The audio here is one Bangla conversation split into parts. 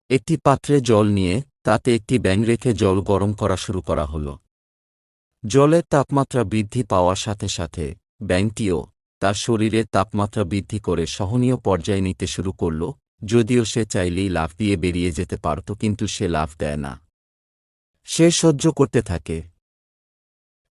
একটি পাত্রে জল নিয়ে তাতে একটি ব্যাঙ রেখে জল গরম করা শুরু করা হল। জলের তাপমাত্রা বৃদ্ধি পাওয়ার সাথে সাথে ব্যাঙটিও তার শরীরের তাপমাত্রা বৃদ্ধি করে সহনীয় পর্যায়ে নিতে শুরু করল। যদিও সে চাইলেই লাফ দিয়ে বেরিয়ে যেতে পারত, কিন্তু সে লাফ দেয় না। সে সহ্য করতে থাকে।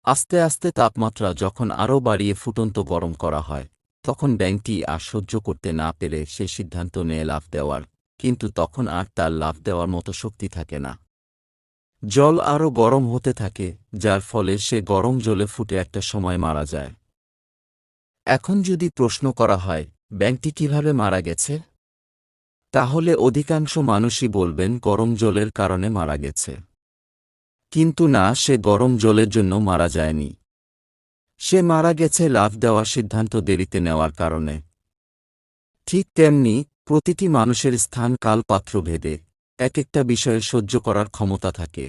আস্তে আস্তে তাপমাত্রা যখন আরও বাড়িয়ে ফুটন্ত গরম করা হয়, তখন ব্যাঙটি আর সহ্য করতে না পেরে সে সিদ্ধান্ত নেয় লাফ দেওয়ার, কিন্তু তখন আর তার লাফ দেওয়ার মতো শক্তি থাকে না। জল আরও গরম হতে থাকে, যার ফলে সে গরম জলে ফুটে একটা সময় মারা যায়। এখন যদি প্রশ্ন করা হয় ব্যাঙটি কিভাবে মারা গেছে, তাহলে অধিকাংশ মানুষই বলবেন গরম জলের কারণে মারা গেছে। কিন্তু না, সে গরম জলের জন্য মারা যায়নি। সে মারা গেছে লাফ দেওয়ার সিদ্ধান্ত দেরিতে নেওয়ার কারণে। ঠিক তেমনি প্রতিটি মানুষের স্থান কাল পাত্র ভেদে এক একটা বিষয়ে সহ্য করার ক্ষমতা থাকে।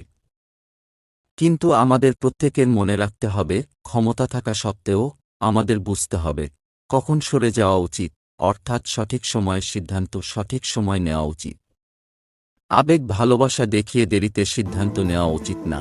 কিন্তু আমাদের প্রত্যেকের মনে রাখতে হবে, ক্ষমতা থাকা সত্ত্বেও আমাদের বুঝতে হবে কখন সরে যাওয়া উচিত, অর্থাৎ সঠিক সময়ের সিদ্ধান্ত সঠিক সময় নেওয়া উচিত। আবেগ ভালোবাসা দেখিয়ে দেরিতে সিদ্ধান্ত নেওয়া উচিত না।